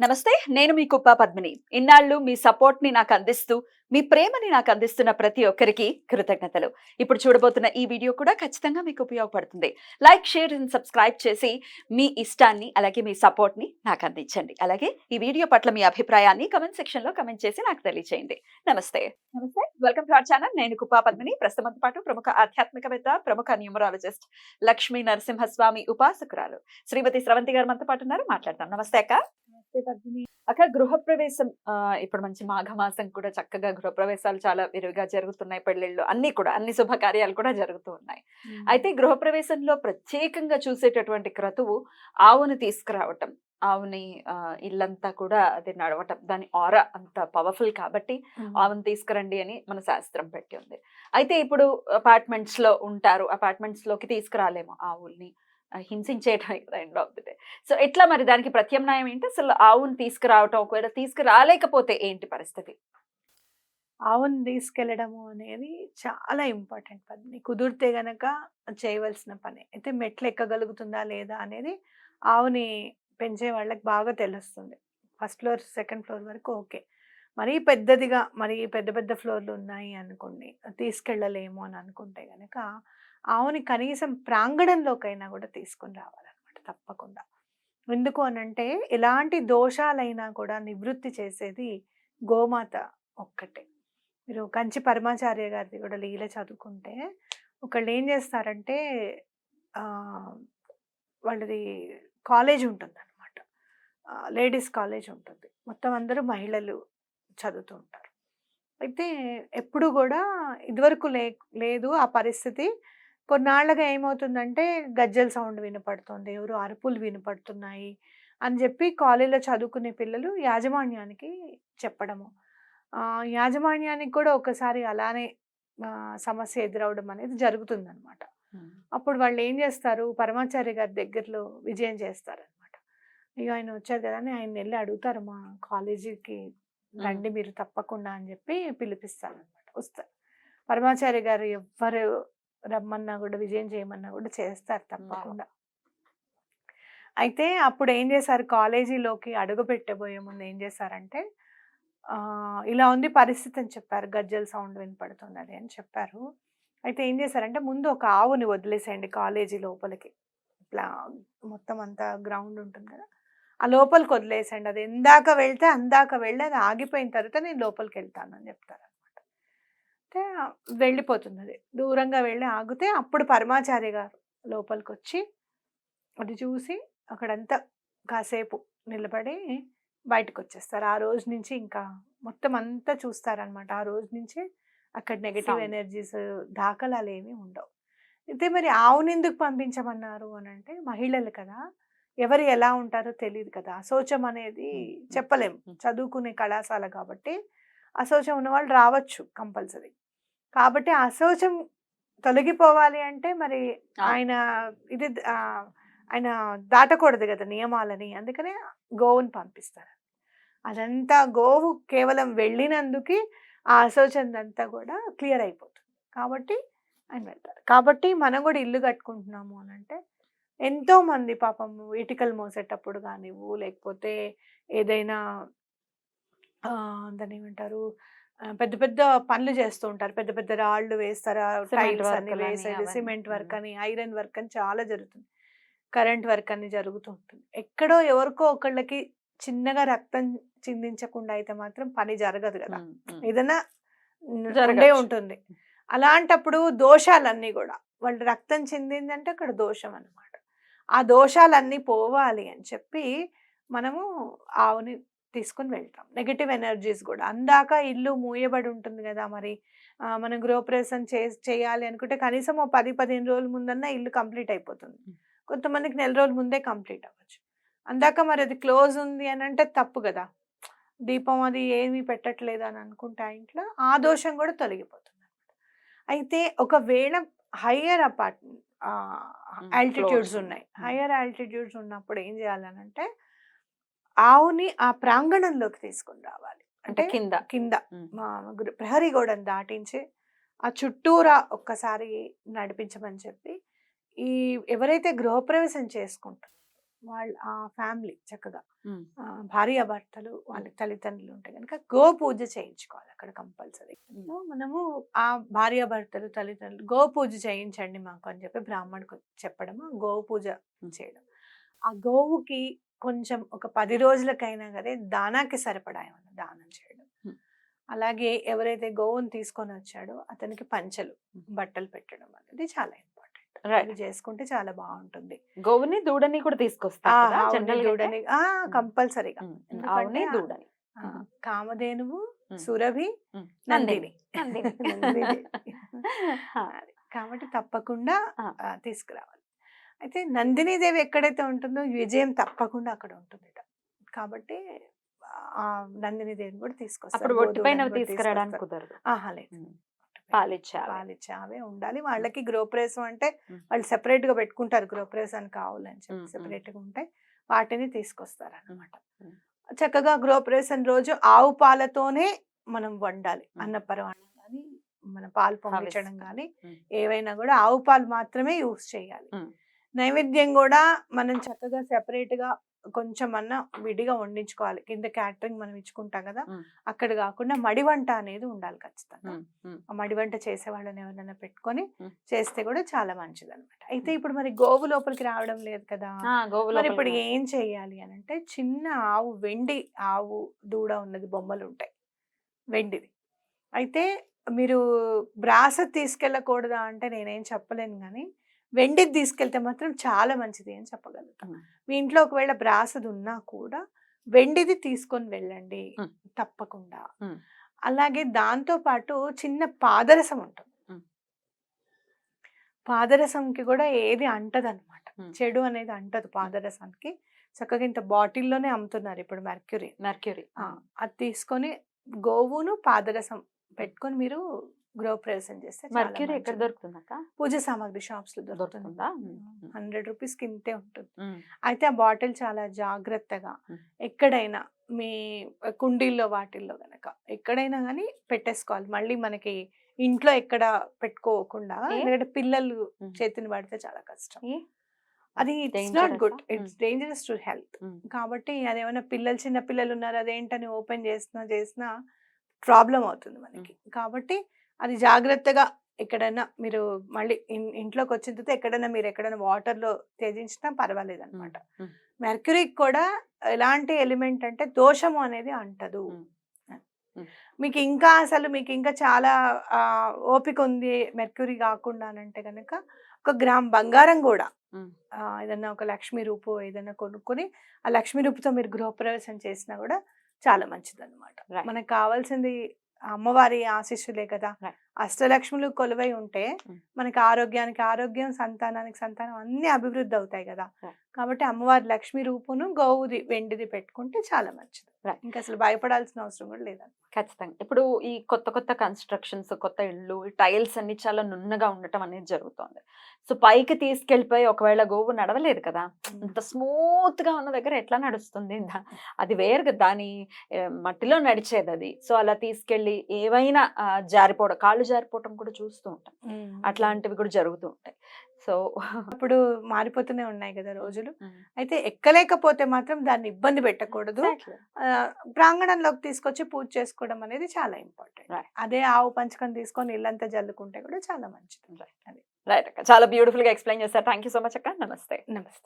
నమస్తే. నేను మీ కుప్ప పద్మిని. ఇన్నాళ్ళు మీ సపోర్ట్‌ని నాకందిస్తూ, మీ ప్రేమని నాకందిస్తున్న ప్రతి ఒక్కరికి కృతజ్ఞతలు. ఇప్పుడు చూడబోతున్న ఈ వీడియో కూడా ఖచ్చితంగా మీకు ఉపయోగపడుతుంది. లైక్, షేర్ అండ్ సబ్స్క్రైబ్ చేసి మీ ఇష్టాన్ని, అలాగే మీ సపోర్ట్‌ని నాకందించండి. అలాగే ఈ వీడియో పట్ల మీ అభిప్రాయాన్ని కామెంట్ సెక్షన్‌లో కామెంట్ చేసి నాకు తెలియజేయండి. నమస్తే. నమస్తే. Welcome to our channel. నేను కుప్ప పద్మిని. ప్రస్తుతంతో పాటు ప్రముఖ ఆధ్యాత్మికవేత్త, ప్రముఖ న్యూమరాలజిస్ట్, లక్ష్మీ నరసింహస్వామి ఉపాసకురాలు శ్రీమతి స్రవంతి గారు మనతో పాటు ఉన్నారు. మాట్లాడదాం. నమస్తే అక్క. నమస్తే పద్మిని. అక్క, గృహప్రవేశం ఇప్పుడు మంచి మాఘమాసం కూడా చక్కగా గృహప్రవేశాలు చాలా విరివిగా జరుగుతున్నాయి. పెళ్ళిళ్ళు అన్ని కూడా అన్ని శుభకార్యాలు కూడా జరుగుతూ ఉన్నాయి. అయితే గృహప్రవేశంలో ప్రత్యేకంగా చూసేటటువంటి క్రతువు ఆవుని తీసుకురావటం. ఆవుని ఇల్లంతా కూడా అది నడవటం. దాని ఆరా అంత పవర్ఫుల్ కాబట్టి ఆవుని తీసుకురండి అని మన శాస్త్రం పెట్టి ఉంది. అయితే ఇప్పుడు అపార్ట్మెంట్స్ లో ఉంటారు. అపార్ట్మెంట్స్ లోకి తీసుకురాలేము ఆవుల్ని. హింసించేయడానికి కదా end of the day. So ఎట్లా మరి దానికి ప్రత్యామ్నాయం ఏంటి? అసలు ఆవుని తీసుకురావటం, ఒకవేళ తీసుకురాలేకపోతే ఏంటి పరిస్థితి? ఆవును తీసుకెళ్ళడము అనేది చాలా ఇంపార్టెంట్ పని. కుదిరితే గనక చేయవలసిన పని. అయితే మెట్లు ఎక్కగలుగుతుందా లేదా అనేది ఆవుని పెంచే వాళ్ళకి బాగా తెలుస్తుంది. ఫస్ట్ ఫ్లోర్, సెకండ్ ఫ్లోర్ వరకు ఓకే. మరీ పెద్దదిగా, మరీ పెద్ద పెద్ద ఫ్లోర్‌లు ఉన్నాయి అనుకోండి, తీసుకెళ్ళలేము అని అనుకుంటే గనక ఆవుని కనీసం ప్రాంగణంలోకైనా కూడా తీసుకొని రావాలన్నమాట తప్పకుండా. ఎందుకు అనంటే ఎలాంటి దోషాలైనా కూడా నివృత్తి చేసేది గోమాత ఒక్కటే. మీరు కంచి పరమాచార్య గారిది కూడా లీల చదువుకుంటే ఒకళ్ళు ఏం చేస్తారంటే వాళ్ళది కాలేజ్ ఉంటుందన్నమాట. లేడీస్ కాలేజ్ ఉంటుంది. మొత్తం అందరూ మహిళలు చదువుతూ ఉంటారు. అయితే ఎప్పుడు కూడా ఇదివరకు లేదు ఆ పరిస్థితి. కొన్నాళ్ళగా ఏమవుతుందంటే గజ్జెల సౌండ్ వినపడుతుంది, ఎవరో అరుపులు వినపడుతున్నాయి అని చెప్పి కాలేజీలో చదువుకునే పిల్లలు యాజమాన్యానికి చెప్పడము. యాజమాన్యానికి కూడా ఒకసారి అలానే సమస్య ఎదురవ్వడం అనేది జరుగుతుందనమాట. అప్పుడు వాళ్ళు ఏం చేస్తారు, పరమాచార్య గారి దగ్గరలో విజయం చేస్తారనమాట. ఇక ఆయన వచ్చారు కదా అని ఆయన వెళ్ళి అడుగుతారు, మా కాలేజీకి రండి మీరు తప్పకుండా అని చెప్పి పిలిపిస్తారనమాట. వస్తారు పరమాచార్య గారు, ఎవ్వరు రమ్మన్నా కూడా, విజయం చేయమన్నా కూడా చేస్తారు తప్పకుండా. అయితే అప్పుడు ఏం చేశారు, కాలేజీలోకి అడుగు పెట్టబోయే ముందు ఏం చేశారంటే ఇలా ఉంది పరిస్థితి అని చెప్పారు. గజ్జల సౌండ్ వినపడుతున్నది అని చెప్పారు. అయితే ఏం చేశారంటే ముందు ఒక ఆవుని వదిలేసేయండి కాలేజీ లోపలికి. ఇట్లా మొత్తం అంతా గ్రౌండ్ ఉంటుంది కదా, ఆ లోపలికి వదిలేసేయండి. అది ఎందాక వెళ్తే అందాక వెళ్ళి అది ఆగిపోయిన తర్వాత నేను లోపలికి వెళ్తాను అని చెప్తారనమాట. అయితే వెళ్ళిపోతుంది. అది దూరంగా వెళ్ళి ఆగితే అప్పుడు పరమాచార్య గారు లోపలికి వచ్చి అది చూసి అక్కడంతా కాసేపు నిలబడి బయటకు వచ్చేస్తారు. ఆ రోజు నుంచి ఇంకా మొత్తం అంతా చూస్తారనమాట. ఆ రోజు నుంచి అక్కడ నెగటివ్ ఎనర్జీస్ దాఖలాలు ఏమీ ఉండవు. అయితే మరి ఆవుని ఎందుకు పంపించమన్నారు అని అంటే, మహిళలు కదా, ఎవరు ఎలా ఉంటారో తెలియదు కదా, అశౌచం అనేది చెప్పలేము. చదువుకునే కళాశాల కాబట్టి అశౌచం ఉన్న వాళ్ళు రావచ్చు కంపల్సరీ. కాబట్టి అశౌచం తొలగిపోవాలి అంటే మరి ఆయన ఇది ఆయన దాటకూడదు కదా నియమాలని. అందుకనే గోవుని పంపిస్తారు. అదంతా గోవు కేవలం వెళ్ళినందుకు ఆ అశౌచందంతా కూడా క్లియర్ అయిపోతుంది. కాబట్టి ఆయన వెళ్తారు. కాబట్టి మనం కూడా ఇల్లు కట్టుకుంటున్నాము అని అంటే ఎంతోమంది పాపం ఇటుకలు మోసేటప్పుడు కానివ్వు, లేకపోతే ఏదైనా దాన్ని ఏమంటారు, పెద్ద పెద్ద పనులు చేస్తూ ఉంటారు. పెద్ద పెద్ద రాళ్ళు వేస్తారు, టైల్స్ అని వేసేది, సిమెంట్ వర్క్ అని, ఐరన్ వర్క్ అని చాలా జరుగుతుంది. కరెంట్ వర్క్ అని జరుగుతూ ఉంటుంది. ఎక్కడో ఎవరికో ఒకళ్ళకి చిన్నగా రక్తం చిందించకుండా అయితే మాత్రం పని జరగదు కదా, ఏదైనా ఉండే ఉంటుంది. అలాంటప్పుడు దోషాలన్నీ కూడా, వాళ్ళు రక్తం చిందిందంటే అక్కడ దోషం అన్నమాట. ఆ దోషాలన్నీ పోవాలి అని చెప్పి మనము ఆవుని తీసుకుని వెళ్తాం. నెగటివ్ ఎనర్జీస్ కూడా అందాక ఇల్లు మూయబడి ఉంటుంది కదా, మరి మనం గృహప్రవేశం చేయాలి అనుకుంటే కనీసం 10-15 రోజుల ముందన్నా ఇల్లు కంప్లీట్ అయిపోతుంది. కొంతమందికి నెల రోజుల ముందే కంప్లీట్ అవ్వచ్చు. అందాక మరి అది క్లోజ్ ఉంది అని అంటే తప్పు కదా, దీపం అది ఏమీ పెట్టట్లేదు అని అనుకుంటే ఆ ఇంట్లో ఆ దోషం కూడా తొలగిపోతుంది. అయితే ఒకవేళ హయ్యర్ ఆల్టిట్యూడ్స్ ఉన్నాయి, హయ్యర్ ఆల్టిట్యూడ్స్ ఉన్నప్పుడు ఏం చేయాలనంటే ఆవుని ఆ ప్రాంగణంలోకి తీసుకొని రావాలి. అంటే కింద కింద ప్రహరీ గోడను దాటించి ఆ చుట్టూరా ఒక్కసారి నడిపించమని చెప్పి, ఈ ఎవరైతే గృహప్రవేశం చేసుకుంటారో వాళ్ళ ఆ ఫ్యామిలీ చక్కగా ఉమ్, భార్యాభర్తలు వాళ్ళ తల్లిదండ్రులు ఉంటే కనుక గో పూజ చేయించుకోవాలి అక్కడ కంపల్సరీ. ఉమ్. సో మనము ఆ భార్యాభర్తలు తల్లిదండ్రులు గో పూజ చేయించండి మాకు అని చెప్పి బ్రాహ్మణుడికి చెప్పడము, గో పూజ చేయడం. ఆ గోవుకి కొంచెం ఒక 10 రోజులకైనా సరే దానాకి సరిపడా ఏమన్నా దానం చేయడం. Hmm. అలాగే ఎవరైతే గోవుని తీసుకొని వచ్చాడో అతనికి పంచలు బట్టలు పెట్టడం అనేది చాలా ఇంపార్టెంట్. Right. ఇది చేసుకుంటే చాలా బాగుంటుంది. గోవుని దూడని కూడా తీసుకొస్తారు కదా ఆవుని జనరల్ గా అయితే? దూడని కంపల్సరీగా. ఉమ్, ఎందుకంటే ఆవుని దూడని కామధేనువు, ఉమ్. సురభి, ఉమ్, నందిని. నందిని. నందిని. ఆ, అది. కాబట్టి తప్పకుండా ఆ. తీసుకురావాలి. అయితే నందినీదేవి ఎక్కడైతే ఉంటుందో విజయం తప్పకుండా అక్కడ ఉంటుంది. కాబట్టి ఆ నందినీదేవిని కూడా తీసుకొస్తారు. అప్పుడు ఒట్టి పైన గోధుమలను కూడా తీసుకురావడానికి తీసుకొస్తారు. కుదరదు. ఆహా లేదు. ఉమ్, పాలిచ్చే ఆవే. పాలిచ్చే ఆవే ఉండాలి. వాళ్ళకి గృహప్రవేశం అంటే ఉమ్. వాళ్ళు సెపరేట్ గా పెట్టుకుంటారు, గృహప్రవేశానికి కావాలని చెప్పి ఉమ్, సెపరేట్ గా ఉంటాయి. వాటిని తీసుకొస్తారు అన్నమాట. ఉమ్. చక్కగా గృహప్రవేశం రోజు ఆవు పాలతోనే మనం వండాలి. అన్నపరమాణం కానీ మన పాలు పొంగించడం కానీ ఏవైనా కూడా ఆవు పాలు మాత్రమే యూస్ చేయాలి. నైవేద్యం కూడా మనం చక్కగా సెపరేట్ గా కొంచెం అన్న విడిగా వండించుకోవాలి. కింద క్యాటరింగ్ మనం ఇచ్చుకుంటాం కదా, అక్కడ కాకుండా మడి వంట అనేది ఉండాలి ఖచ్చితంగా. ఆ మడి వంట చేసే వాళ్ళని ఎవరైనా పెట్టుకొని చేస్తే కూడా చాలా మంచిది అనమాట. అయితే ఇప్పుడు మరి గోవు లోపలికి రావడం లేదు కదా, మరి ఇప్పుడు ఏం చెయ్యాలి అని అంటే చిన్న ఆవు, వెండి ఆవు దూడ ఉన్నది, బొమ్మలు ఉంటాయి వెండిది. అయితే మీరు బ్రాస తీసుకెళ్ళకూడదా అంటే నేనేం చెప్పలేను, కానీ వెండిది తీసుకెళ్తే మాత్రం చాలా మంచిది అని చెప్పగలుగుతాను. మీ ఇంట్లో ఒకవేళ బ్రాసది ఉన్నా కూడా వెండిది తీసుకొని వెళ్ళండి తప్పకుండా. అలాగే దాంతో పాటు చిన్న పాదరసం ఉంటుంది. పాదరసంకి కూడా ఏది అంటదన్నమాట, చెడు అనేది అంటదు పాదరసానికి. చక్కగా ఇంత బాటిల్లోనే అమ్ముతున్నారు ఇప్పుడు మెర్క్యూరీ. అది తీసుకొని గోవును పాదరసం పెట్టుకొని మీరు గృహప్రవేశం చేస్తే మెర్క్యూరీ ఎక్కడ దొరుకుతుందక్క? పూజ సామాగ్రి షాప్స్ లో దొరుకుతుందా? 100 రూపీస్ కి ఇంతే ఉంటుంది. అయితే ఆ బాటిల్ చాలా జాగ్రత్తగా ఎక్కడైనా మీ కుండీల్లో వాటిల్లో గనక ఎక్కడైనా కానీ పెట్టేసుకోవాలి. మళ్ళీ మనకి ఇంట్లో ఎక్కడ పెట్టుకోకుండా, ఎందుకంటే పిల్లలు చేతిని పడితే చాలా కష్టం. అది it's not good, it's dangerous to health. కాబట్టి అదేమైనా పిల్లలు, చిన్న పిల్లలు ఉన్నారు, అదేంటని ఓపెన్ చేసినా ప్రాబ్లం అవుతుంది మనకి. కాబట్టి అది జాగ్రత్తగా ఎక్కడైనా మీరు మళ్ళీ ఇంట్లోకి వచ్చిన తర్వాత ఎక్కడైనా వాటర్లో త్యజించినా పర్వాలేదు అనమాట. మెర్క్యూరీకి కూడా ఎలాంటి ఎలిమెంట్ అంటే దోషము అనేది అంటదు. మీకు ఇంకా చాలా ఓపిక ఉంది మెర్క్యూరీ కాకుండా అంటే కనుక 1 గ్రామ్ బంగారం కూడా ఏదన్నా ఒక లక్ష్మీ రూపు ఏదైనా కొనుక్కొని ఆ లక్ష్మీ రూపుతో మీరు గృహప్రవేశం చేసినా కూడా చాలా మంచిది అనమాట. మనకు కావాల్సింది అమ్మవారి ఆశీస్సులే కదా. అష్టలక్ష్ములు కొలువై ఉంటే మనకి ఆరోగ్యానికి ఆరోగ్యం, సంతానానికి సంతానం అన్ని అభివృద్ధి అవుతాయి కదా. కాబట్టి అమ్మవారి లక్ష్మీ రూపును గోవుది వెండిది పెట్టుకుంటే చాలా మంచిది. ఇంకా అసలు భయపడాల్సిన అవసరం కూడా లేదండి. ఖచ్చితంగా. ఇప్పుడు ఈ కొత్త కన్స్ట్రక్షన్స్, కొత్త ఇళ్ళు, టైల్స్ అన్ని చాలా నున్నగా ఉండటం అనేది జరుగుతుంది. సో పైకి తీసుకెళ్ళిపోయి ఒకవేళ గోవు నడవలేదు కదా, అంత స్మూత్ గా ఉన్న దగ్గర ఎట్లా నడుస్తుంది? అది వేరు, దాని మట్టిలో నడిచేది అది. సో అలా తీసుకెళ్ళి ఏవైనా కాళ్ళు జారిపోవటం కూడా చూస్తూ ఉంటాం. అట్లాంటివి కూడా జరుగుతూ ఉంటాయి. సో ఇప్పుడు మారిపోతూనే ఉన్నాయి కదా రోజులు. అయితే ఎక్కలేకపోతే మాత్రం దాన్ని ఇబ్బంది పెట్టకూడదు. ప్రాంగణంలోకి తీసుకొచ్చి పూజ చేసుకోవడం అనేది చాలా ఇంపార్టెంట్. అదే ఆవు పంచకం తీసుకొని ఇల్లంతా జల్లుకుంటే కూడా చాలా మంచిది. రైట్ అక్క, చాలా బ్యూటిఫుల్ గా ఎక్స్ప్లెయిన్ చేశారు. థ్యాంక్ యూ సో మచ్ అక్క. నమస్తే.